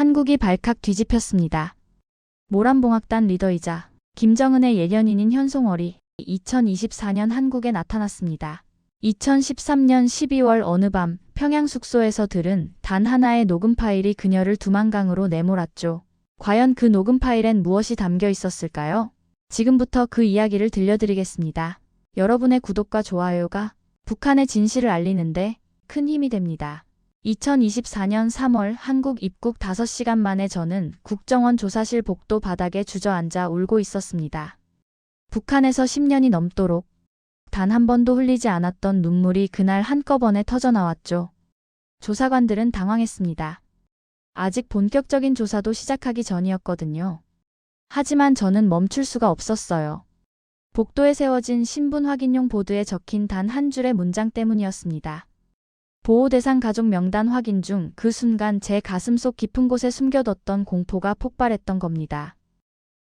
한국이 발칵 뒤집혔습니다. 모란봉악단 리더이자 김정은의 예견인인 현송월이 2024년 한국에 나타났습니다. 2013년 12월 어느 밤 평양 숙소에서 들은 단 하나의 녹음 파일이 그녀를 두만강으로 내몰았죠. 과연 그 녹음 파일엔 무엇이 담겨 있었을까요? 지금부터 그 이야기를 들려드리겠습니다. 여러분의 구독과 좋아요가 북한의 진실을 알리는데 큰 힘이 됩니다. 2024년 3월 한국 입국 5시간 만에 저는 국정원 조사실 복도 바닥에 주저앉아 울고 있었습니다. 북한에서 10년이 넘도록 단 한 번도 흘리지 않았던 눈물이 그날 한꺼번에 터져나왔죠. 조사관들은 당황했습니다. 아직 본격적인 조사도 시작하기 전이었거든요. 하지만 저는 멈출 수가 없었어요. 복도에 세워진 신분 확인용 보드에 적힌 단 한 줄의 문장 때문이었습니다. 보호 대상 가족 명단 확인 중 그 순간 제 가슴속 깊은 곳에 숨겨뒀던 공포가 폭발했던 겁니다.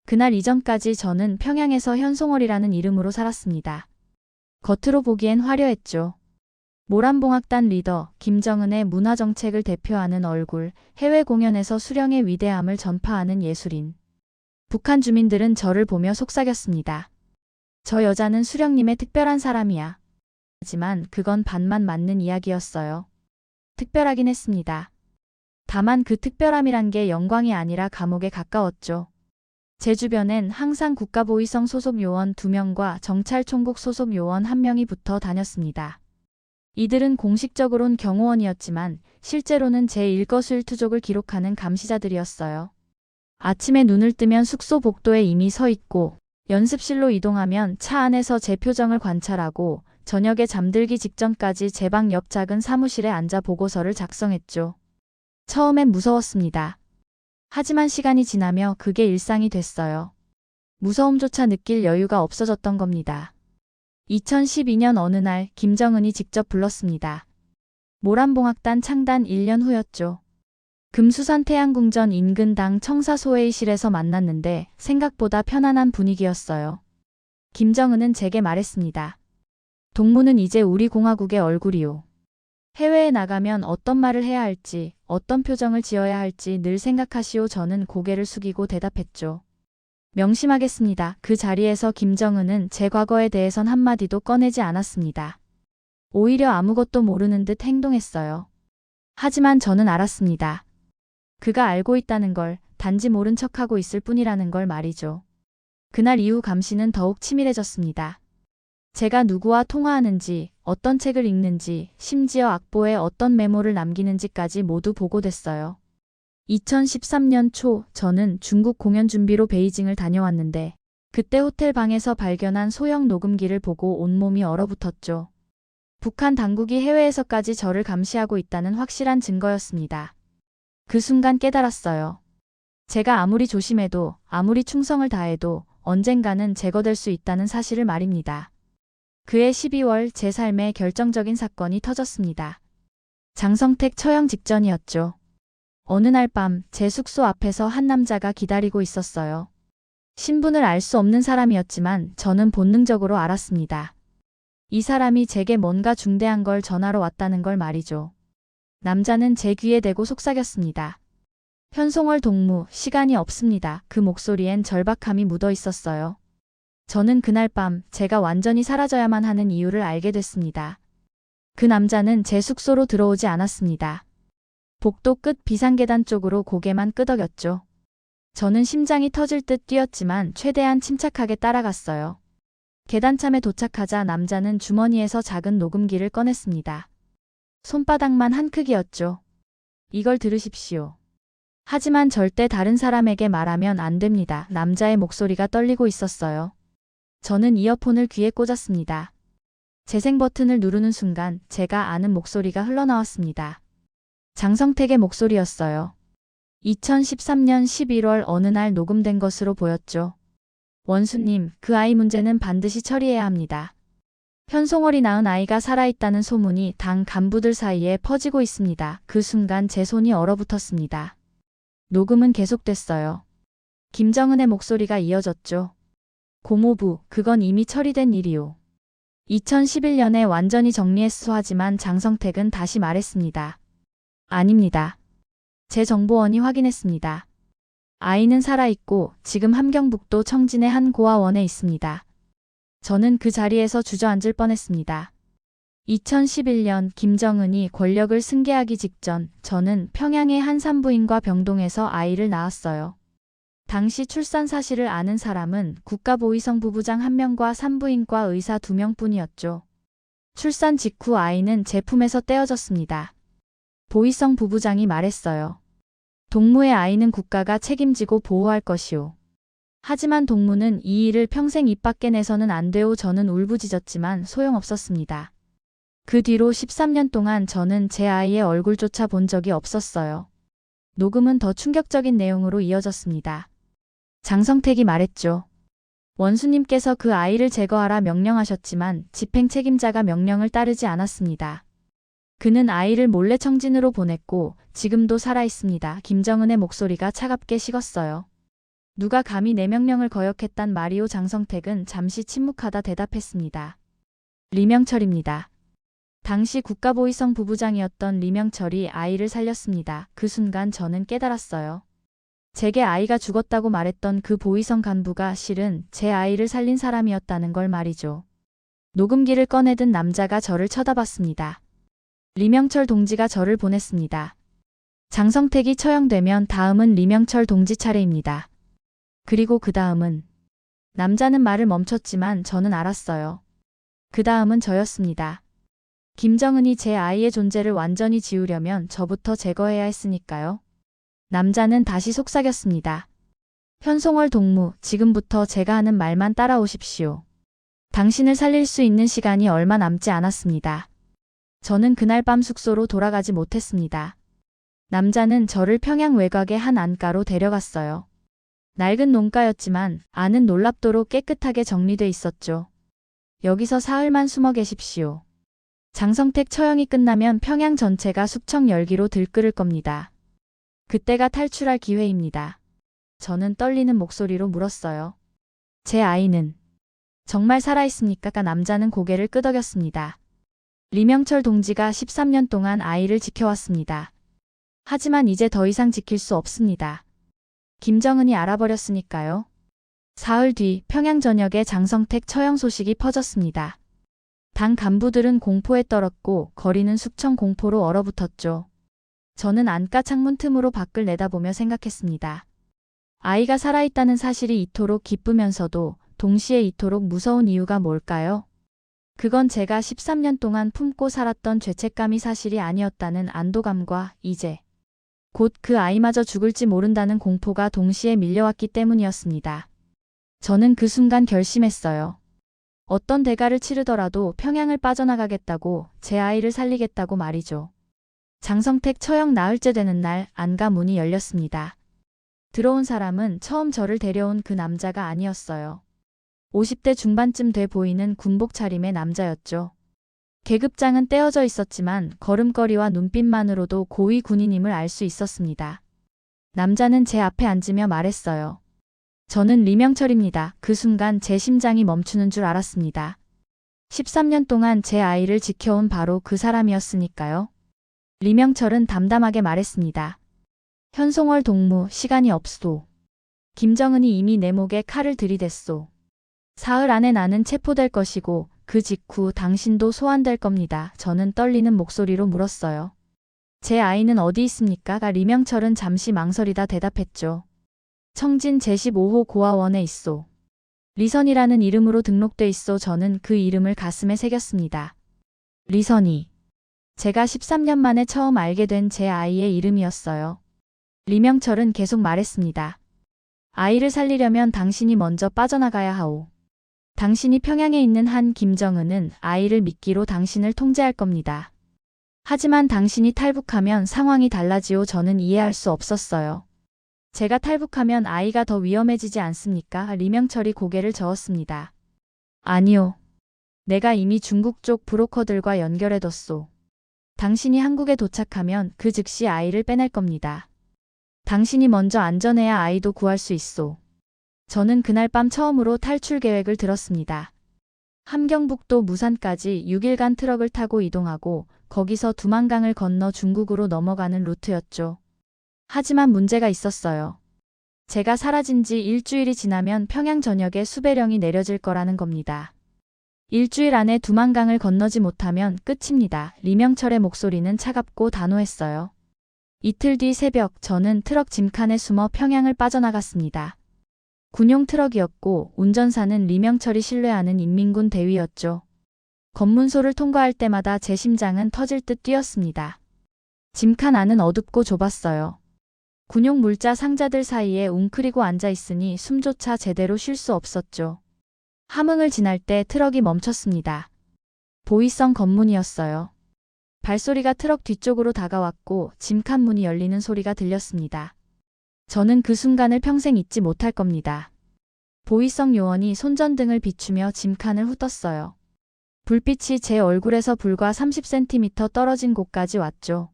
그날 이전까지 저는 평양에서 현송월이라는 이름으로 살았습니다. 겉으로 보기엔 화려했죠. 모란봉악단 리더 김정은의 문화정책을 대표하는 얼굴, 해외 공연에서 수령의 위대함을 전파하는 예술인. 북한 주민들은 저를 보며 속삭였습니다. 저 여자는 수령님의 특별한 사람이야. 하지만 그건 반만 맞는 이야기였어요. 특별하긴 했습니다. 다만 그 특별함이란 게 영광이 아니라 감옥에 가까웠죠. 제 주변엔 항상 국가보위성 소속 요원 2명과 정찰총국 소속 요원 1명이 붙어 다녔습니다. 이들은 공식적으론 경호원이었지만 실제로는 제 일거수일투족을 기록하는 감시자들이었어요. 아침에 눈을 뜨면 숙소 복도에 이미 서 있고 연습실로 이동하면 차 안에서 제 표정을 관찰하고 저녁에 잠들기 직전까지 제 방 옆 작은 사무실에 앉아 보고서를 작성했죠. 처음엔 무서웠습니다. 하지만 시간이 지나며 그게 일상이 됐어요. 무서움조차 느낄 여유가 없어졌던 겁니다. 2012년 어느 날 김정은이 직접 불렀습니다. 모란봉악단 창단 1년 후였죠. 금수산 태양궁전 인근 당 청사소회의실에서 만났는데 생각보다 편안한 분위기였어요. 김정은은 제게 말했습니다. 동무는 이제 우리 공화국의 얼굴이오. 해외에 나가면 어떤 말을 해야 할지, 어떤 표정을 지어야 할지 늘 생각하시오. 저는 고개를 숙이고 대답했죠. 명심하겠습니다. 그 자리에서 김정은은 제 과거에 대해선 한마디도 꺼내지 않았습니다. 오히려 아무것도 모르는 듯 행동했어요. 하지만 저는 알았습니다. 그가 알고 있다는 걸, 단지 모른 척하고 있을 뿐이라는 걸 말이죠. 그날 이후 감시는 더욱 치밀해졌습니다. 제가 누구와 통화하는지, 어떤 책을 읽는지, 심지어 악보에 어떤 메모를 남기는지까지 모두 보고됐어요. 2013년 초 저는 중국 공연 준비로 베이징을 다녀왔는데 그때 호텔 방에서 발견한 소형 녹음기를 보고 온몸이 얼어붙었죠. 북한 당국이 해외에서까지 저를 감시하고 있다는 확실한 증거였습니다. 그 순간 깨달았어요. 제가 아무리 조심해도, 아무리 충성을 다해도 언젠가는 제거될 수 있다는 사실을 말입니다. 그해 12월 제 삶에 결정적인 사건이 터졌습니다. 장성택 처형 직전이었죠. 어느 날 밤 제 숙소 앞에서 한 남자가 기다리고 있었어요. 신분을 알 수 없는 사람이었지만 저는 본능적으로 알았습니다. 이 사람이 제게 뭔가 중대한 걸 전하러 왔다는 걸 말이죠. 남자는 제 귀에 대고 속삭였습니다. 현송월 동무, 시간이 없습니다. 그 목소리엔 절박함이 묻어 있었어요. 저는 그날 밤 제가 완전히 사라져야만 하는 이유를 알게 됐습니다. 그 남자는 제 숙소로 들어오지 않았습니다. 복도 끝 비상계단 쪽으로 고개만 끄덕였죠. 저는 심장이 터질 듯 뛰었지만 최대한 침착하게 따라갔어요. 계단참에 도착하자 남자는 주머니에서 작은 녹음기를 꺼냈습니다. 손바닥만 한 크기였죠. 이걸 들으십시오. 하지만 절대 다른 사람에게 말하면 안 됩니다. 남자의 목소리가 떨리고 있었어요. 저는 이어폰을 귀에 꽂았습니다. 재생 버튼을 누르는 순간 제가 아는 목소리가 흘러나왔습니다. 장성택의 목소리였어요. 2013년 11월 어느 날 녹음된 것으로 보였죠. 원수님, 그 아이 문제는 반드시 처리해야 합니다. 현송월이 낳은 아이가 살아있다는 소문이 당 간부들 사이에 퍼지고 있습니다. 그 순간 제 손이 얼어붙었습니다. 녹음은 계속됐어요. 김정은의 목소리가 이어졌죠. 고모부, 그건 이미 처리된 일이오. 2011년에 완전히 정리했소. 하지만 장성택은 다시 말했습니다. 아닙니다. 제 정보원이 확인했습니다. 아이는 살아있고 지금 함경북도 청진의 한 고아원에 있습니다. 저는 그 자리에서 주저앉을 뻔했습니다. 2011년 김정은이 권력을 승계하기 직전 저는 평양의 한 산부인과 병동에서 아이를 낳았어요. 당시 출산 사실을 아는 사람은 국가보위성 부부장 1명과 산부인과 의사 2명뿐이었죠. 출산 직후 아이는 제 품에서 떼어졌습니다. 보위성 부부장이 말했어요. 동무의 아이는 국가가 책임지고 보호할 것이오. 하지만 동무는 이 일을 평생 입 밖에 내서는 안 돼오. 저는 울부짖었지만 소용없었습니다. 그 뒤로 13년 동안 저는 제 아이의 얼굴조차 본 적이 없었어요. 녹음은 더 충격적인 내용으로 이어졌습니다. 장성택이 말했죠. 원수님께서 그 아이를 제거하라 명령하셨지만 집행 책임자가 명령을 따르지 않았습니다. 그는 아이를 몰래 청진으로 보냈고 지금도 살아있습니다. 김정은의 목소리가 차갑게 식었어요. 누가 감히 내 명령을 거역했단 말이오. 장성택은 잠시 침묵하다 대답했습니다. 리명철입니다. 당시 국가보위성 부부장이었던 리명철이 아이를 살렸습니다. 그 순간 저는 깨달았어요. 제게 아이가 죽었다고 말했던 그 보위성 간부가 실은 제 아이를 살린 사람이었다는 걸 말이죠. 녹음기를 꺼내든 남자가 저를 쳐다봤습니다. 리명철 동지가 저를 보냈습니다. 장성택이 처형되면 다음은 리명철 동지 차례입니다. 그리고 그 다음은 남자는 말을 멈췄지만 저는 알았어요. 그 다음은 저였습니다. 김정은이 제 아이의 존재를 완전히 지우려면 저부터 제거해야 했으니까요. 남자는 다시 속삭였습니다. 현송월 동무, 지금부터 제가 하는 말만 따라오십시오. 당신을 살릴 수 있는 시간이 얼마 남지 않았습니다. 저는 그날 밤 숙소로 돌아가지 못했습니다. 남자는 저를 평양 외곽의 한 안가로 데려갔어요. 낡은 농가였지만 안은 놀랍도록 깨끗하게 정리돼 있었죠. 여기서 사흘만 숨어 계십시오. 장성택 처형이 끝나면 평양 전체가 숙청 열기로 들끓을 겁니다. 그때가 탈출할 기회입니다. 저는 떨리는 목소리로 물었어요. 제 아이는 정말 살아있습니까? 남자는 고개를 끄덕였습니다. 리명철 동지가 13년 동안 아이를 지켜왔습니다. 하지만 이제 더 이상 지킬 수 없습니다. 김정은이 알아버렸으니까요. 사흘 뒤 평양 전역에 장성택 처형 소식이 퍼졌습니다. 당 간부들은 공포에 떨었고 거리는 숙청 공포로 얼어붙었죠. 저는 안가 창문 틈으로 밖을 내다보며 생각했습니다. 아이가 살아있다는 사실이 이토록 기쁘면서도 동시에 이토록 무서운 이유가 뭘까요? 그건 제가 13년 동안 품고 살았던 죄책감이 사실이 아니었다는 안도감과 이제 곧 그 아이마저 죽을지 모른다는 공포가 동시에 밀려왔기 때문이었습니다. 저는 그 순간 결심했어요. 어떤 대가를 치르더라도 평양을 빠져나가겠다고, 제 아이를 살리겠다고 말이죠. 장성택 처형 나흘째 되는 날 안가 문이 열렸습니다. 들어온 사람은 처음 저를 데려온 그 남자가 아니었어요. 50대 중반쯤 돼 보이는 군복 차림의 남자였죠. 계급장은 떼어져 있었지만 걸음걸이와 눈빛만으로도 고위 군인임을 알 수 있었습니다. 남자는 제 앞에 앉으며 말했어요. 저는 리명철입니다. 그 순간 제 심장이 멈추는 줄 알았습니다. 13년 동안 제 아이를 지켜온 바로 그 사람이었으니까요. 리명철은 담담하게 말했습니다. 현송월 동무, 시간이 없소. 김정은이 이미 내 목에 칼을 들이댔소. 사흘 안에 나는 체포될 것이고 그 직후 당신도 소환될 겁니다. 저는 떨리는 목소리로 물었어요. 제 아이는 어디 있습니까? 리명철은 잠시 망설이다 대답했죠. 청진 제15호 고아원에 있소. 리선이라는 이름으로 등록돼 있소. 저는 그 이름을 가슴에 새겼습니다. 리선이. 제가 13년 만에 처음 알게 된 제 아이의 이름이었어요. 리명철은 계속 말했습니다. 아이를 살리려면 당신이 먼저 빠져나가야 하오. 당신이 평양에 있는 한 김정은은 아이를 미끼로 당신을 통제할 겁니다. 하지만 당신이 탈북하면 상황이 달라지오. 저는 이해할 수 없었어요. 제가 탈북하면 아이가 더 위험해지지 않습니까? 리명철이 고개를 저었습니다. 아니요. 내가 이미 중국 쪽 브로커들과 연결해뒀소. 당신이 한국에 도착하면 그 즉시 아이를 빼낼 겁니다. 당신이 먼저 안전해야 아이도 구할 수 있소. 저는 그날 밤 처음으로 탈출 계획을 들었습니다. 함경북도 무산까지 6일간 트럭을 타고 이동하고 거기서 두만강을 건너 중국으로 넘어가는 루트였죠. 하지만 문제가 있었어요. 제가 사라진 지 일주일이 지나면 평양 전역에 수배령이 내려질 거라는 겁니다. 일주일 안에 두만강을 건너지 못하면 끝입니다. 리명철의 목소리는 차갑고 단호했어요. 이틀 뒤 새벽 저는 트럭 짐칸에 숨어 평양을 빠져나갔습니다. 군용 트럭이었고 운전사는 리명철이 신뢰하는 인민군 대위였죠. 검문소를 통과할 때마다 제 심장은 터질 듯 뛰었습니다. 짐칸 안은 어둡고 좁았어요. 군용 물자 상자들 사이에 웅크리고 앉아 있으니 숨조차 제대로 쉴 수 없었죠. 함흥을 지날 때 트럭이 멈췄습니다. 보이성 검문이었어요. 발소리가 트럭 뒤쪽으로 다가왔고 짐칸 문이 열리는 소리가 들렸습니다. 저는 그 순간을 평생 잊지 못할 겁니다. 보이성 요원이 손전등을 비추며 짐칸을 훑었어요. 불빛이 제 얼굴에서 불과 30cm 떨어진 곳까지 왔죠.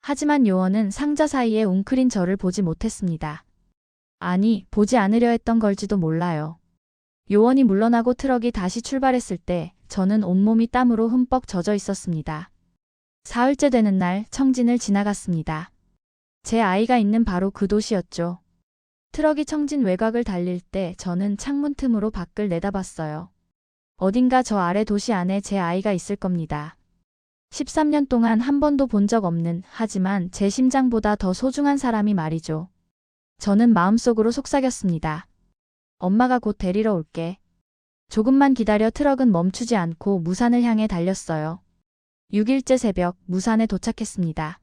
하지만 요원은 상자 사이에 웅크린 저를 보지 못했습니다. 아니, 보지 않으려 했던 걸지도 몰라요. 요원이 물러나고 트럭이 다시 출발했을 때 저는 온몸이 땀으로 흠뻑 젖어 있었습니다. 사흘째 되는 날 청진을 지나갔습니다. 제 아이가 있는 바로 그 도시였죠. 트럭이 청진 외곽을 달릴 때 저는 창문 틈으로 밖을 내다봤어요. 어딘가 저 아래 도시 안에 제 아이가 있을 겁니다. 13년 동안 한 번도 본 적 없는, 하지만 제 심장보다 더 소중한 사람이 말이죠. 저는 마음속으로 속삭였습니다. 엄마가 곧 데리러 올게. 조금만 기다려. 트럭은 멈추지 않고 무산을 향해 달렸어요. 6일째 새벽 무산에 도착했습니다.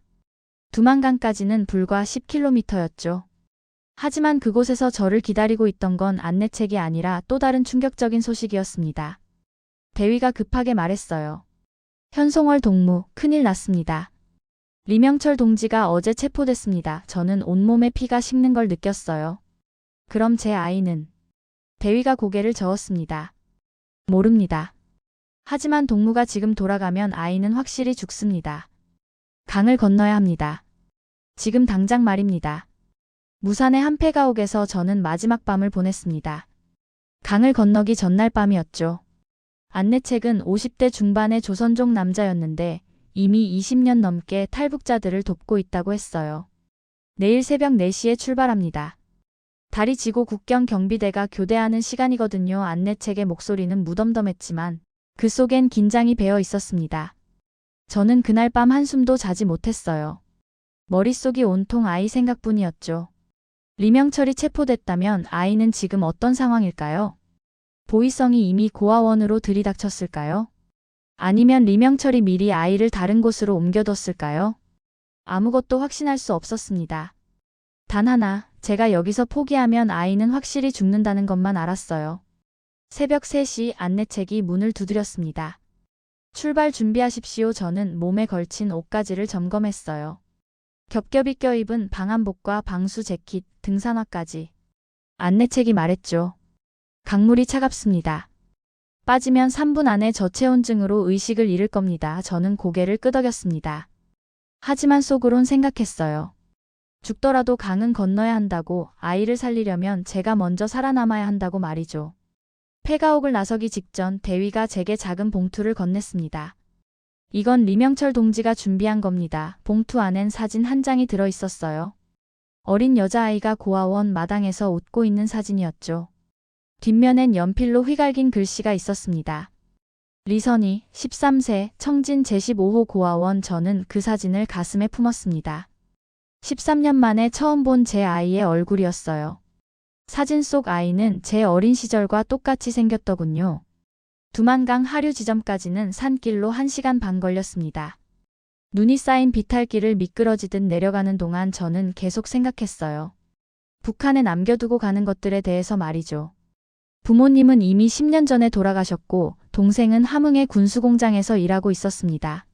두만강까지는 불과 10km였죠. 하지만 그곳에서 저를 기다리고 있던 건 안내책이 아니라 또 다른 충격적인 소식이었습니다. 대위가 급하게 말했어요. 현송월 동무, 큰일 났습니다. 리명철 동지가 어제 체포됐습니다. 저는 온몸에 피가 식는 걸 느꼈어요. 그럼 제 아이는? 대위가 고개를 저었습니다. 모릅니다. 하지만 동무가 지금 돌아가면 아이는 확실히 죽습니다. 강을 건너야 합니다. 지금 당장 말입니다. 무산의 한 폐가옥에서 저는 마지막 밤을 보냈습니다. 강을 건너기 전날 밤이었죠. 안내책은 50대 중반의 조선족 남자였는데 이미 20년 넘게 탈북자들을 돕고 있다고 했어요. 내일 새벽 4시에 출발합니다. 달이 지고 국경 경비대가 교대하는 시간이거든요. 안내책의 목소리는 무덤덤했지만 그 속엔 긴장이 배어 있었습니다. 저는 그날 밤 한숨도 자지 못했어요. 머릿속이 온통 아이 생각뿐이었죠. 리명철이 체포됐다면 아이는 지금 어떤 상황일까요? 보이성이 이미 고아원으로 들이닥쳤을까요? 아니면 리명철이 미리 아이를 다른 곳으로 옮겨뒀을까요? 아무것도 확신할 수 없었습니다. 단 하나, 제가 여기서 포기하면 아이는 확실히 죽는다는 것만 알았어요. 새벽 3시 안내책이 문을 두드렸습니다. 출발 준비하십시오. 저는 몸에 걸친 옷가지를 점검했어요. 겹겹이 껴입은 방한복과 방수 재킷, 등산화까지. 안내책이 말했죠. 강물이 차갑습니다. 빠지면 3분 안에 저체온증으로 의식을 잃을 겁니다. 저는 고개를 끄덕였습니다. 하지만 속으론 생각했어요. 죽더라도 강은 건너야 한다고, 아이를 살리려면 제가 먼저 살아남아야 한다고 말이죠. 폐가옥을 나서기 직전 대위가 제게 작은 봉투를 건넸습니다. 이건 리명철 동지가 준비한 겁니다. 봉투 안엔 사진 한 장이 들어 있었어요. 어린 여자아이가 고아원 마당에서 웃고 있는 사진이었죠. 뒷면엔 연필로 휘갈긴 글씨가 있었습니다. 리선희, 13세, 청진 제15호 고아원. 저는 그 사진을 가슴에 품었습니다. 13년 만에 처음 본 제 아이의 얼굴이었어요. 사진 속 아이는 제 어린 시절과 똑같이 생겼더군요. 두만강 하류 지점까지는 산길로 1시간 반 걸렸습니다. 눈이 쌓인 비탈길을 미끄러지듯 내려가는 동안 저는 계속 생각했어요. 북한에 남겨두고 가는 것들에 대해서 말이죠. 부모님은 이미 10년 전에 돌아가셨고 동생은 함흥의 군수공장에서 일하고 있었습니다.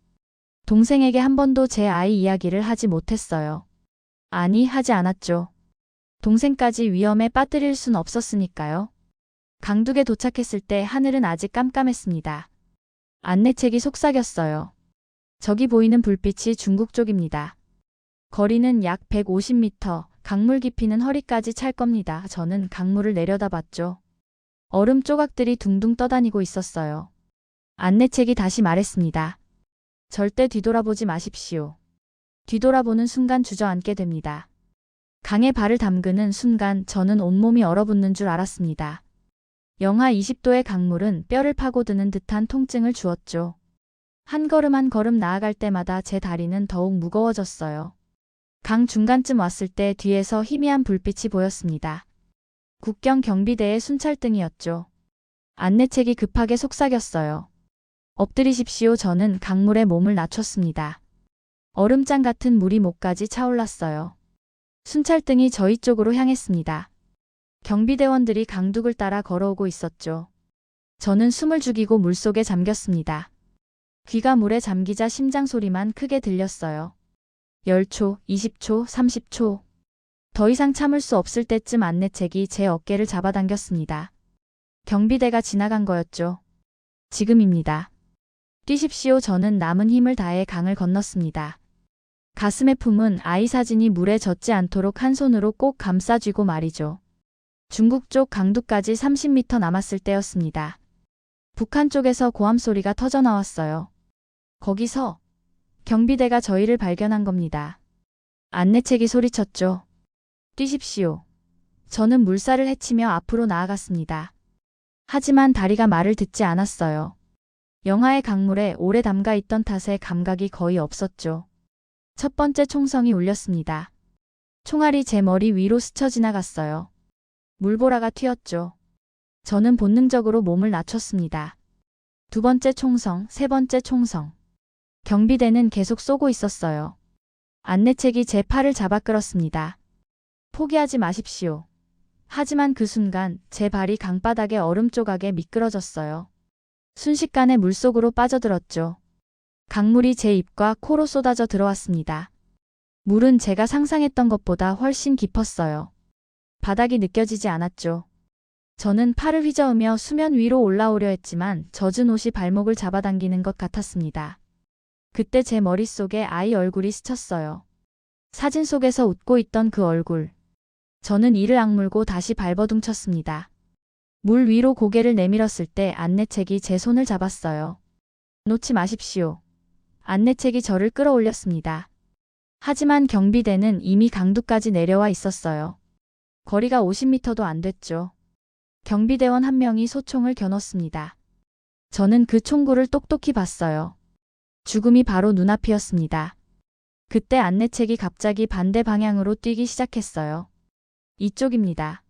동생에게 한 번도 제 아이 이야기를 하지 못했어요. 아니, 하지 않았죠. 동생까지 위험에 빠뜨릴 순 없었으니까요. 강둑에 도착했을 때 하늘은 아직 깜깜했습니다. 안내책이 속삭였어요. 저기 보이는 불빛이 중국 쪽입니다. 거리는 약 150m, 강물 깊이는 허리까지 찰 겁니다. 저는 강물을 내려다봤죠. 얼음 조각들이 둥둥 떠다니고 있었어요. 안내책이 다시 말했습니다. 절대 뒤돌아보지 마십시오. 뒤돌아보는 순간 주저앉게 됩니다. 강에 발을 담그는 순간 저는 온몸이 얼어붙는 줄 알았습니다. 영하 20도의 강물은 뼈를 파고드는 듯한 통증을 주었죠. 한 걸음 한 걸음 나아갈 때마다 제 다리는 더욱 무거워졌어요. 강 중간쯤 왔을 때 뒤에서 희미한 불빛이 보였습니다. 국경 경비대의 순찰등이었죠. 안내책이 급하게 속삭였어요. 엎드리십시오. 저는 강물에 몸을 낮췄습니다. 얼음장 같은 물이 목까지 차올랐어요. 순찰등이 저희 쪽으로 향했습니다. 경비대원들이 강둑을 따라 걸어오고 있었죠. 저는 숨을 죽이고 물속에 잠겼습니다. 귀가 물에 잠기자 심장 소리만 크게 들렸어요. 10초, 20초, 30초. 더 이상 참을 수 없을 때쯤 안내책이 제 어깨를 잡아당겼습니다. 경비대가 지나간 거였죠. 지금입니다. 뛰십시오. 저는 남은 힘을 다해 강을 건넜습니다. 가슴에 품은 아이 사진이 물에 젖지 않도록 한 손으로 꼭 감싸쥐고 말이죠. 중국 쪽 강둑까지 30m 남았을 때였습니다. 북한 쪽에서 고함 소리가 터져 나왔어요. 거기서 경비대가 저희를 발견한 겁니다. 안내책이 소리쳤죠. 뛰십시오. 저는 물살을 헤치며 앞으로 나아갔습니다. 하지만 다리가 말을 듣지 않았어요. 영하의 강물에 오래 담가 있던 탓에 감각이 거의 없었죠. 첫 번째 총성이 울렸습니다. 총알이 제 머리 위로 스쳐 지나갔어요. 물보라가 튀었죠. 저는 본능적으로 몸을 낮췄습니다. 두 번째 총성, 세 번째 총성. 경비대는 계속 쏘고 있었어요. 안내책이 제 팔을 잡아 끌었습니다. 포기하지 마십시오. 하지만 그 순간 제 발이 강바닥의 얼음 조각에 미끄러졌어요. 순식간에 물속으로 빠져들었죠. 강물이 제 입과 코로 쏟아져 들어왔습니다. 물은 제가 상상했던 것보다 훨씬 깊었어요. 바닥이 느껴지지 않았죠. 저는 팔을 휘저으며 수면 위로 올라오려 했지만 젖은 옷이 발목을 잡아당기는 것 같았습니다. 그때 제 머릿속에 아이 얼굴이 스쳤어요. 사진 속에서 웃고 있던 그 얼굴. 저는 이를 악물고 다시 발버둥쳤습니다. 물 위로 고개를 내밀었을 때 안내책이 제 손을 잡았어요. 놓지 마십시오. 안내책이 저를 끌어올렸습니다. 하지만 경비대는 이미 강둑까지 내려와 있었어요. 거리가 50m도 안 됐죠. 경비대원 한 명이 소총을 겨눴습니다. 저는 그 총구를 똑똑히 봤어요. 죽음이 바로 눈앞이었습니다. 그때 안내책이 갑자기 반대 방향으로 뛰기 시작했어요. 이쪽입니다.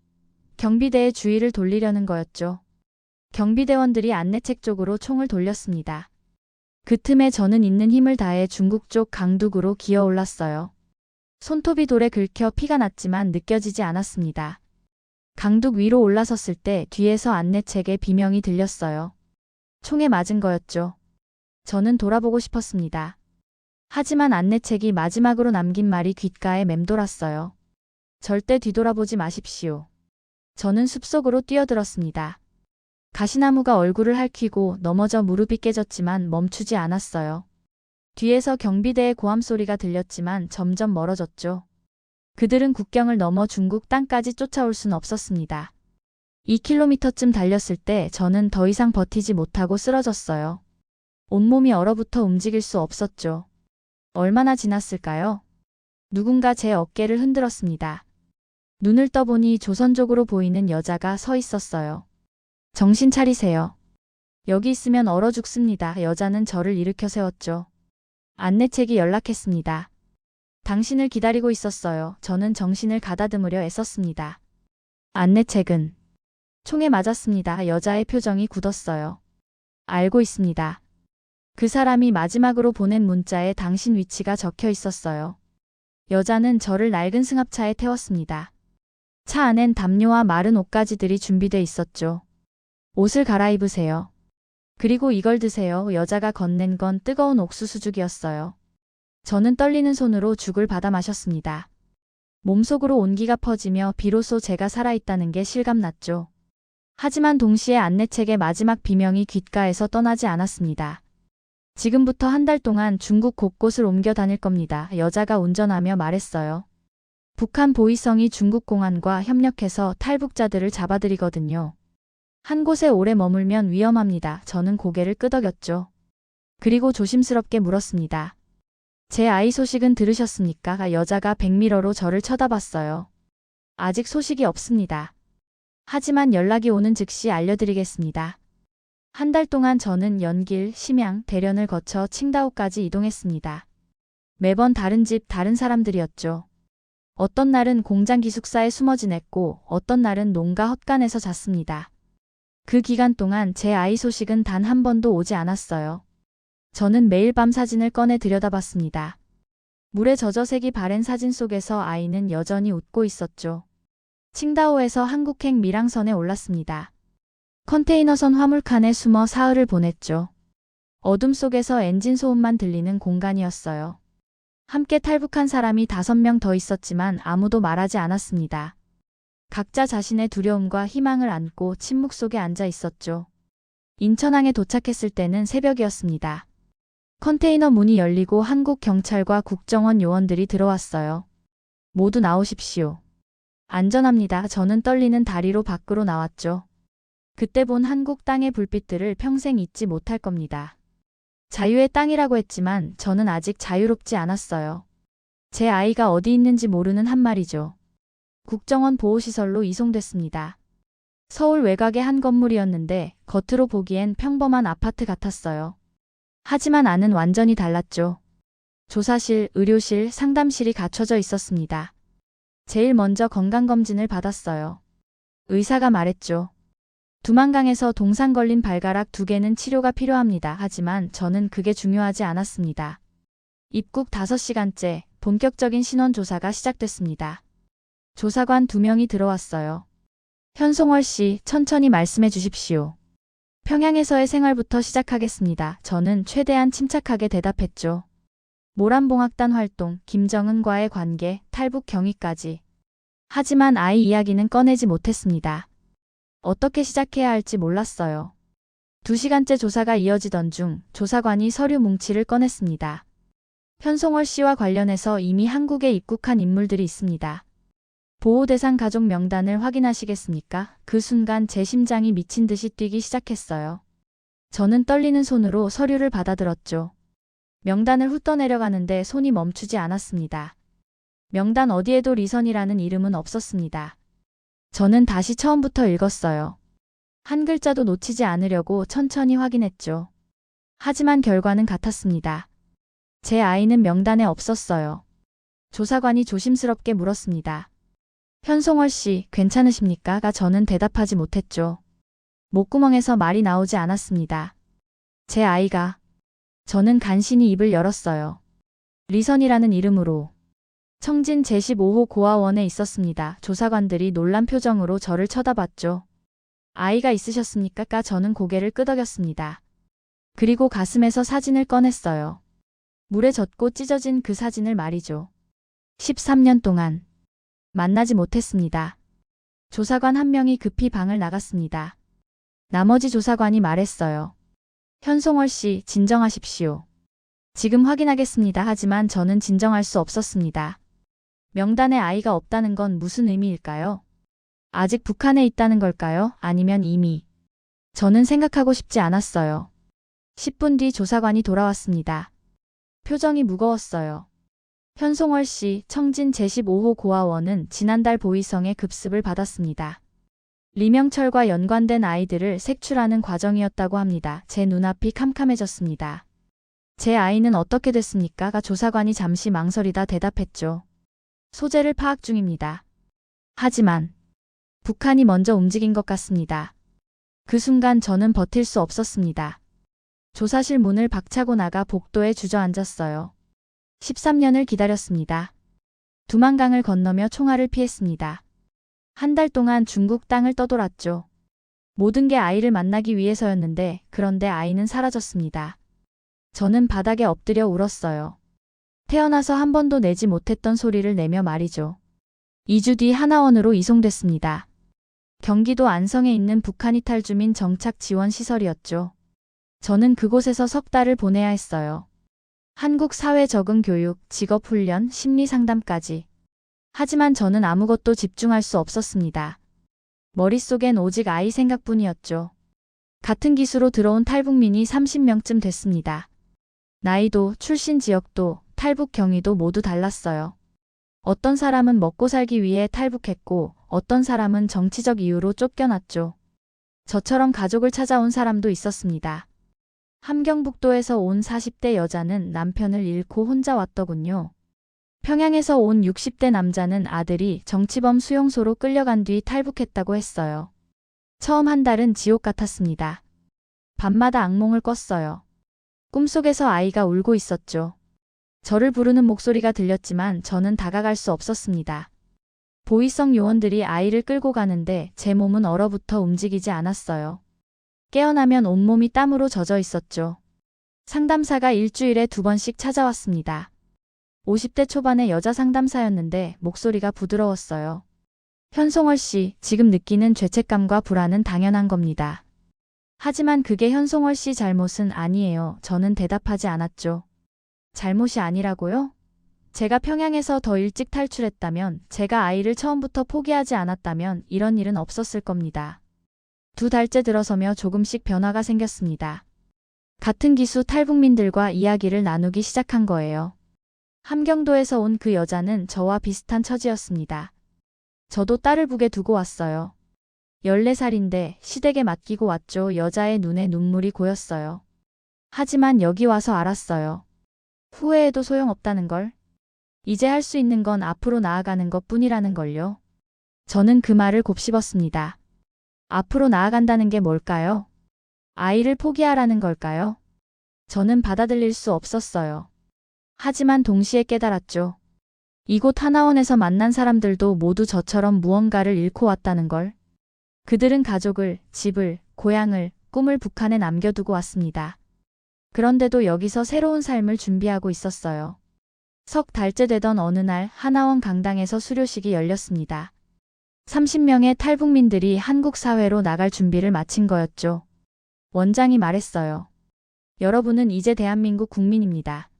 경비대의 주의를 돌리려는 거였죠. 경비대원들이 안내책 쪽으로 총을 돌렸습니다. 그 틈에 저는 있는 힘을 다해 중국 쪽 강둑으로 기어 올랐어요. 손톱이 돌에 긁혀 피가 났지만 느껴지지 않았습니다. 강둑 위로 올라섰을 때 뒤에서 안내책의 비명이 들렸어요. 총에 맞은 거였죠. 저는 돌아보고 싶었습니다. 하지만 안내책이 마지막으로 남긴 말이 귓가에 맴돌았어요. 절대 뒤돌아보지 마십시오. 저는 숲속으로 뛰어들었습니다. 가시나무가 얼굴을 핥히고 넘어져 무릎이 깨졌지만 멈추지 않았어요. 뒤에서 경비대의 고함 소리가 들렸지만 점점 멀어졌죠. 그들은 국경을 넘어 중국 땅까지 쫓아올 순 없었습니다. 2km쯤 달렸을 때 저는 더 이상 버티지 못하고 쓰러졌어요. 온몸이 얼어붙어 움직일 수 없었죠. 얼마나 지났을까요? 누군가 제 어깨를 흔들었습니다. 눈을 떠보니 조선족으로 보이는 여자가 서 있었어요. 정신 차리세요. 여기 있으면 얼어 죽습니다. 여자는 저를 일으켜 세웠죠. 안내책이 연락했습니다. 당신을 기다리고 있었어요. 저는 정신을 가다듬으려 애썼습니다. 안내책은 총에 맞았습니다. 여자의 표정이 굳었어요. 알고 있습니다. 그 사람이 마지막으로 보낸 문자에 당신 위치가 적혀 있었어요. 여자는 저를 낡은 승합차에 태웠습니다. 차 안엔 담요와 마른 옷가지들이 준비돼 있었죠. 옷을 갈아입으세요. 그리고 이걸 드세요. 여자가 건넨 건 뜨거운 옥수수죽이었어요. 저는 떨리는 손으로 죽을 받아 마셨습니다. 몸속으로 온기가 퍼지며 비로소 제가 살아있다는 게 실감났죠. 하지만 동시에 안내책의 마지막 비명이 귓가에서 떠나지 않았습니다. 지금부터 한 달 동안 중국 곳곳을 옮겨 다닐 겁니다. 여자가 운전하며 말했어요. 북한 보위성이 중국 공안과 협력해서 탈북자들을 잡아들이거든요. 한 곳에 오래 머물면 위험합니다. 저는 고개를 끄덕였죠. 그리고 조심스럽게 물었습니다. 제 아이 소식은 들으셨습니까? 여자가 백미러로 저를 쳐다봤어요. 아직 소식이 없습니다. 하지만 연락이 오는 즉시 알려드리겠습니다. 한 달 동안 저는 연길, 심양, 대련을 거쳐 칭다오까지 이동했습니다. 매번 다른 집, 다른 사람들이었죠. 어떤 날은 공장 기숙사에 숨어 지냈고 어떤 날은 농가 헛간에서 잤습니다. 그 기간 동안 제 아이 소식은 단 한 번도 오지 않았어요. 저는 매일 밤 사진을 꺼내 들여다봤습니다. 물에 젖어 색이 바랜 사진 속에서 아이는 여전히 웃고 있었죠. 칭다오에서 한국행 밀항선에 올랐습니다. 컨테이너선 화물칸에 숨어 사흘을 보냈죠. 어둠 속에서 엔진 소음만 들리는 공간이었어요. 함께 탈북한 사람이 5명 더 있었지만 아무도 말하지 않았습니다. 각자 자신의 두려움과 희망을 안고 침묵 속에 앉아 있었죠. 인천항에 도착했을 때는 새벽이었습니다. 컨테이너 문이 열리고 한국 경찰과 국정원 요원들이 들어왔어요. 모두 나오십시오. 안전합니다. 저는 떨리는 다리로 밖으로 나왔죠. 그때 본 한국 땅의 불빛들을 평생 잊지 못할 겁니다. 자유의 땅이라고 했지만 저는 아직 자유롭지 않았어요. 제 아이가 어디 있는지 모르는 한 말이죠. 국정원 보호시설로 이송됐습니다. 서울 외곽의 한 건물이었는데 겉으로 보기엔 평범한 아파트 같았어요. 하지만 안은 완전히 달랐죠. 조사실, 의료실, 상담실이 갖춰져 있었습니다. 제일 먼저 건강검진을 받았어요. 의사가 말했죠. 두만강에서 동상 걸린 발가락 2개는 치료가 필요합니다. 하지만 저는 그게 중요하지 않았습니다. 입국 5시간째 본격적인 신원 조사가 시작됐습니다. 조사관 2명이 들어왔어요. 현송월 씨, 천천히 말씀해 주십시오. 평양에서의 생활부터 시작하겠습니다. 저는 최대한 침착하게 대답했죠. 모란봉학단 활동, 김정은과의 관계, 탈북 경위까지. 하지만 아이 이야기는 꺼내지 못했습니다. 어떻게 시작해야 할지 몰랐어요. 2시간째 조사가 이어지던 중 조사관이 서류 뭉치를 꺼냈습니다. 현송월 씨와 관련해서 이미 한국에 입국한 인물들이 있습니다. 보호대상 가족 명단을 확인하시겠습니까? 그 순간 제 심장이 미친 듯이 뛰기 시작했어요. 저는 떨리는 손으로 서류를 받아들었죠. 명단을 훑어내려가는데 손이 멈추지 않았습니다. 명단 어디에도 리선이라는 이름은 없었습니다. 저는 다시 처음부터 읽었어요. 한 글자도 놓치지 않으려고 천천히 확인했죠. 하지만 결과는 같았습니다. 제 아이는 명단에 없었어요. 조사관이 조심스럽게 물었습니다. 현송월 씨, 괜찮으십니까? 저는 대답하지 못했죠. 목구멍에서 말이 나오지 않았습니다. 제 아이가. 저는 간신히 입을 열었어요. 리선이라는 이름으로. 청진 제15호 고아원에 있었습니다. 조사관들이 놀란 표정으로 저를 쳐다봤죠. 아이가 있으셨습니까? 저는 고개를 끄덕였습니다. 그리고 가슴에서 사진을 꺼냈어요. 물에 젖고 찢어진 그 사진을 말이죠. 13년 동안 만나지 못했습니다. 조사관 한 명이 급히 방을 나갔습니다. 나머지 조사관이 말했어요. 현송월 씨, 진정하십시오. 지금 확인하겠습니다. 하지만 저는 진정할 수 없었습니다. 명단에 아이가 없다는 건 무슨 의미일까요? 아직 북한에 있다는 걸까요? 아니면 이미. 저는 생각하고 싶지 않았어요. 10분 뒤 조사관이 돌아왔습니다. 표정이 무거웠어요. 현송월 씨, 청진 제15호 고아원은 지난달 보위성의 급습을 받았습니다. 리명철과 연관된 아이들을 색출하는 과정이었다고 합니다. 제 눈앞이 캄캄해졌습니다. 제 아이는 어떻게 됐습니까? 조사관이 잠시 망설이다 대답했죠. 소재를 파악 중입니다. 하지만 북한이 먼저 움직인 것 같습니다. 그 순간 저는 버틸 수 없었습니다. 조사실 문을 박차고 나가 복도에 주저앉았어요. 13년을 기다렸습니다. 두만강을 건너며 총알을 피했습니다. 한 달 동안 중국 땅을 떠돌았죠. 모든 게 아이를 만나기 위해서였는데 그런데 아이는 사라졌습니다. 저는 바닥에 엎드려 울었어요. 태어나서 한 번도 내지 못했던 소리를 내며 말이죠. 2주 뒤 하나원으로 이송됐습니다. 경기도 안성에 있는 북한 이탈 주민 정착 지원 시설이었죠. 저는 그곳에서 석 달을 보내야 했어요. 한국 사회 적응 교육, 직업 훈련, 심리 상담까지. 하지만 저는 아무것도 집중할 수 없었습니다. 머릿속엔 오직 아이 생각뿐이었죠. 같은 기수로 들어온 탈북민이 30명쯤 됐습니다. 나이도, 출신 지역도, 탈북 경위도 모두 달랐어요. 어떤 사람은 먹고 살기 위해 탈북했고 어떤 사람은 정치적 이유로 쫓겨났죠. 저처럼 가족을 찾아온 사람도 있었습니다. 함경북도에서 온 40대 여자는 남편을 잃고 혼자 왔더군요. 평양에서 온 60대 남자는 아들이 정치범 수용소로 끌려간 뒤 탈북했다고 했어요. 처음 한 달은 지옥 같았습니다. 밤마다 악몽을 꿨어요. 꿈속에서 아이가 울고 있었죠. 저를 부르는 목소리가 들렸지만 저는 다가갈 수 없었습니다. 보이성 요원들이 아이를 끌고 가는데 제 몸은 얼어붙어 움직이지 않았어요. 깨어나면 온몸이 땀으로 젖어 있었죠. 상담사가 일주일에 2번씩 찾아왔습니다. 50대 초반의 여자 상담사였는데 목소리가 부드러웠어요. 현송월 씨, 지금 느끼는 죄책감과 불안은 당연한 겁니다. 하지만 그게 현송월 씨 잘못은 아니에요. 저는 대답하지 않았죠. 잘못이 아니라고요? 제가 평양에서 더 일찍 탈출했다면, 제가 아이를 처음부터 포기하지 않았다면 이런 일은 없었을 겁니다. 2달째 들어서며 조금씩 변화가 생겼습니다. 같은 기수 탈북민들과 이야기를 나누기 시작한 거예요. 함경도에서 온 그 여자는 저와 비슷한 처지였습니다. 저도 딸을 북에 두고 왔어요. 14살인데 시댁에 맡기고 왔죠. 여자의 눈에 눈물이 고였어요. 하지만 여기 와서 알았어요. 후회해도 소용없다는 걸. 이제 할 수 있는 건 앞으로 나아가는 것 뿐이라는 걸요. 저는 그 말을 곱씹었습니다. 앞으로 나아간다는 게 뭘까요? 아이를 포기하라는 걸까요? 저는 받아들일 수 없었어요. 하지만 동시에 깨달았죠. 이곳 하나원에서 만난 사람들도 모두 저처럼 무언가를 잃고 왔다는 걸. 그들은 가족을, 집을, 고향을, 꿈을 북한에 남겨두고 왔습니다. 그런데도 여기서 새로운 삶을 준비하고 있었어요. 석 달째 되던 어느 날 하나원 강당에서 수료식이 열렸습니다. 30명의 탈북민들이 한국 사회로 나갈 준비를 마친 거였죠. 원장이 말했어요. 여러분은 이제 대한민국 국민입니다.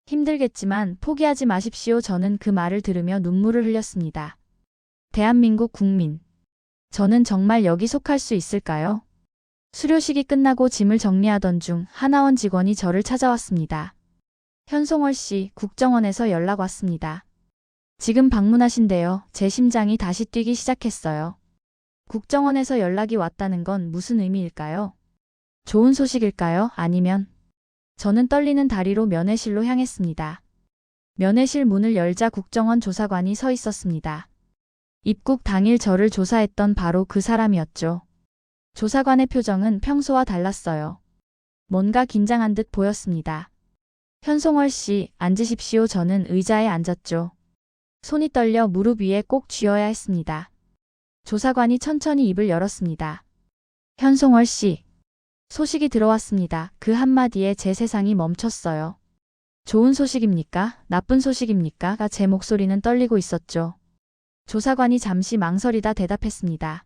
힘들겠지만 포기하지 마십시오. 저는 그 말을 들으며 눈물을 흘렸습니다. 대한민국 국민. 저는 정말 여기 속할 수 있을까요? 수료식이 끝나고 짐을 정리하던 중 하나원 직원이 저를 찾아왔습니다. 현송월 씨, 국정원에서 연락 왔습니다. 지금 방문하신대요. 제 심장이 다시 뛰기 시작했어요. 국정원에서 연락이 왔다는 건 무슨 의미일까요? 좋은 소식일까요? 아니면? 저는 떨리는 다리로 면회실로 향했습니다. 면회실 문을 열자 국정원 조사관이 서 있었습니다. 입국 당일 저를 조사했던 바로 그 사람이었죠. 조사관의 표정은 평소와 달랐어요. 뭔가 긴장한 듯 보였습니다. 현송월 씨, 앉으십시오. 저는 의자에 앉았죠. 손이 떨려 무릎 위에 꼭 쥐어야 했습니다. 조사관이 천천히 입을 열었습니다. 현송월 씨. 소식이 들어왔습니다. 그 한마디에 제 세상이 멈췄어요. 좋은 소식입니까? 나쁜 소식입니까? 제 목소리는 떨리고 있었죠. 조사관이 잠시 망설이다 대답했습니다.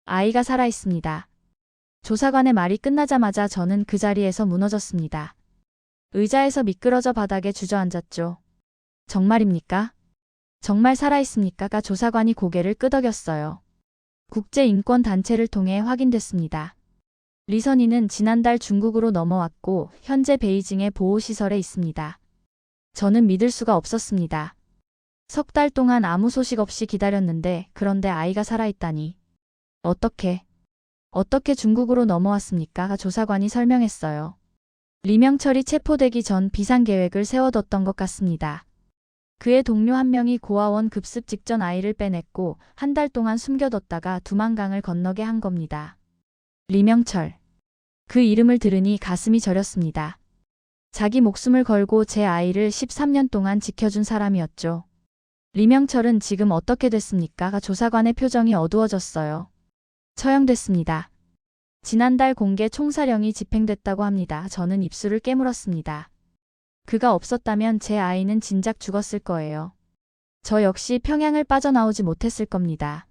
아이가 살아있습니다. 조사관의 말이 끝나자마자 저는 그 자리에서 무너졌습니다. 의자에서 미끄러져 바닥에 주저앉았죠. 정말입니까? 정말 살아있습니까? 조사관이 고개를 끄덕였어요. 국제인권단체를 통해 확인됐습니다. 리선이는 지난달 중국으로 넘어왔고 현재 베이징의 보호시설에 있습니다. 저는 믿을 수가 없었습니다. 석 달 동안 아무 소식 없이 기다렸는데 그런데 아이가 살아있다니. 어떻게 중국으로 넘어왔습니까? 조사관이 설명했어요. 리명철이 체포되기 전 비상계획을 세워뒀던 것 같습니다. 그의 동료 한 명이 고아원 급습 직전 아이를 빼냈고 한 달 동안 숨겨뒀다가 두만강을 건너게 한 겁니다. 리명철. 그 이름을 들으니 가슴이 저렸습니다. 자기 목숨을 걸고 제 아이를 13년 동안 지켜준 사람이었죠. 리명철은 지금 어떻게 됐습니까? 조사관의 표정이 어두워졌어요. 처형됐습니다. 지난달 공개 총사령이 집행됐다고 합니다. 저는 입술을 깨물었습니다. 그가 없었다면 제 아이는 진작 죽었을 거예요. 저 역시 평양을 빠져나오지 못했을 겁니다.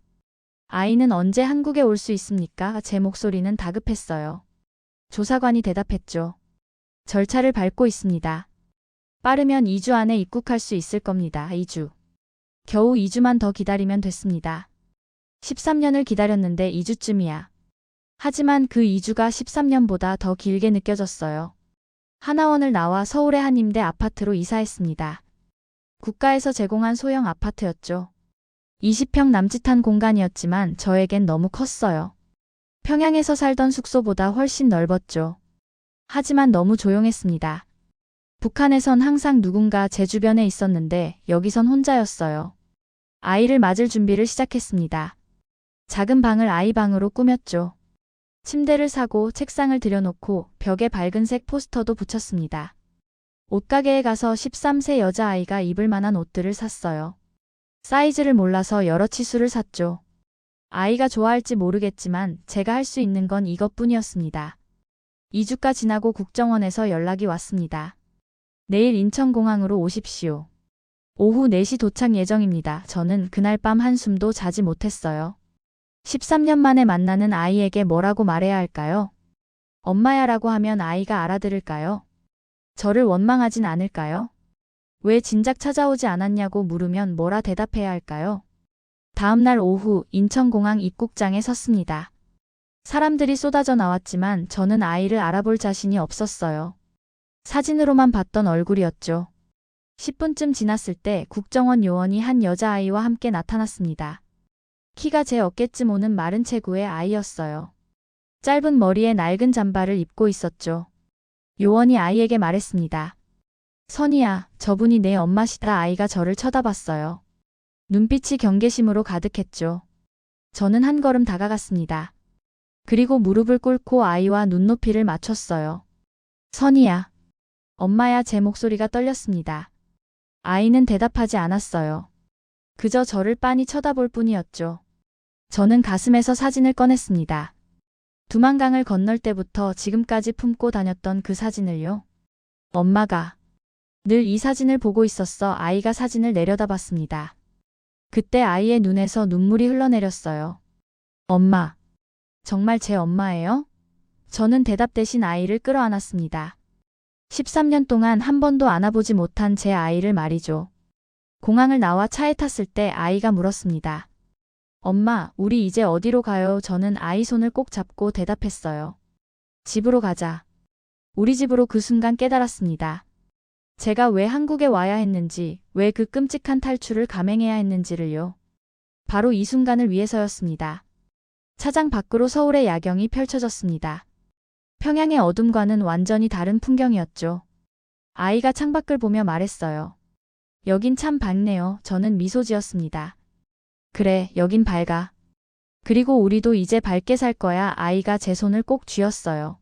아이는 언제 한국에 올 수 있습니까? 제 목소리는 다급했어요. 조사관이 대답했죠. 절차를 밟고 있습니다. 빠르면 2주 안에 입국할 수 있을 겁니다. 2주. 겨우 2주만 더 기다리면 됐습니다. 13년을 기다렸는데 2주쯤이야. 하지만 그 2주가 13년보다 더 길게 느껴졌어요. 하나원을 나와 서울의 한 임대 아파트로 이사했습니다. 국가에서 제공한 소형 아파트였죠. 20평 남짓한 공간이었지만 저에겐 너무 컸어요. 평양에서 살던 숙소보다 훨씬 넓었죠. 하지만 너무 조용했습니다. 북한에선 항상 누군가 제 주변에 있었는데 여기선 혼자였어요. 아이를 맞을 준비를 시작했습니다. 작은 방을 아이 방으로 꾸몄죠. 침대를 사고 책상을 들여놓고 벽에 밝은색 포스터도 붙였습니다. 옷가게에 가서 13세 여자아이가 입을 만한 옷들을 샀어요. 사이즈를 몰라서 여러 치수를 샀죠. 아이가 좋아할지 모르겠지만 제가 할 수 있는 건 이것뿐이었습니다. 2주가 지나고 국정원에서 연락이 왔습니다. 내일 인천공항으로 오십시오. 오후 4시 도착 예정입니다. 저는 그날 밤 한숨도 자지 못했어요. 13년 만에 만나는 아이에게 뭐라고 말해야 할까요? 엄마야라고 하면 아이가 알아들을까요? 저를 원망하진 않을까요? 왜 진작 찾아오지 않았냐고 물으면 뭐라 대답해야 할까요? 다음 날 오후 인천공항 입국장에 섰습니다. 사람들이 쏟아져 나왔지만 저는 아이를 알아볼 자신이 없었어요. 사진으로만 봤던 얼굴이었죠. 10분쯤 지났을 때 국정원 요원이 한 여자아이와 함께 나타났습니다. 키가 제 어깨쯤 오는 마른 체구의 아이였어요. 짧은 머리에 낡은 잠바를 입고 있었죠. 요원이 아이에게 말했습니다. 선이야, 저분이 내 엄마시다. 아이가 저를 쳐다봤어요. 눈빛이 경계심으로 가득했죠. 저는 한 걸음 다가갔습니다. 그리고 무릎을 꿇고 아이와 눈높이를 맞췄어요. 선이야. 엄마야. 제 목소리가 떨렸습니다. 아이는 대답하지 않았어요. 그저 저를 빤히 쳐다볼 뿐이었죠. 저는 가슴에서 사진을 꺼냈습니다. 두만강을 건널 때부터 지금까지 품고 다녔던 그 사진을요. 엄마가 늘 이 사진을 보고 있었어. 아이가 사진을 내려다봤습니다. 그때 아이의 눈에서 눈물이 흘러내렸어요. 엄마, 정말 제 엄마예요? 저는 대답 대신 아이를 끌어안았습니다. 13년 동안 한 번도 안아보지 못한 제 아이를 말이죠. 공항을 나와 차에 탔을 때 아이가 물었습니다. 엄마, 우리 이제 어디로 가요? 저는 아이 손을 꼭 잡고 대답했어요. 집으로 가자. 우리 집으로. 그 순간 깨달았습니다. 제가 왜 한국에 와야 했는지, 왜 그 끔찍한 탈출을 감행해야 했는지를요. 바로 이 순간을 위해서였습니다. 차장 밖으로 서울의 야경이 펼쳐졌습니다. 평양의 어둠과는 완전히 다른 풍경이었죠. 아이가 창밖을 보며 말했어요. 여긴 참 밝네요. 저는 미소 지었습니다. 그래, 여긴 밝아. 그리고 우리도 이제 밝게 살 거야. 아이가 제 손을 꼭 쥐었어요.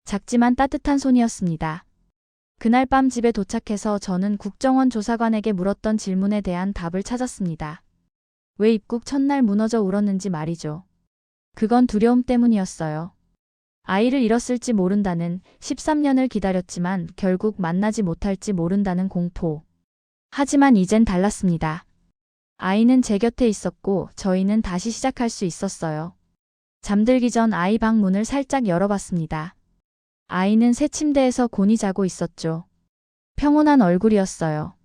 작지만 따뜻한 손이었습니다. 그날 밤 집에 도착해서 저는 국정원 조사관에게 물었던 질문에 대한 답을 찾았습니다. 왜 입국 첫날 무너져 울었는지 말이죠. 그건 두려움 때문이었어요. 아이를 잃었을지 모른다는, 13년을 기다렸지만 결국 만나지 못할지 모른다는 공포. 하지만 이젠 달랐습니다. 아이는 제 곁에 있었고 저희는 다시 시작할 수 있었어요. 잠들기 전 아이 방 문을 살짝 열어봤습니다. 아이는 새 침대에서 곤히 자고 있었죠. 평온한 얼굴이었어요.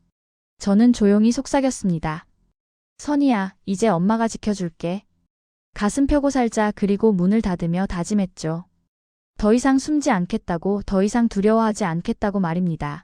저는 조용히 속삭였습니다. 선이야, 이제 엄마가 지켜줄게. 가슴 펴고 살자. 그리고 문을 닫으며 다짐했죠. 더 이상 숨지 않겠다고, 더 이상 두려워하지 않겠다고 말입니다.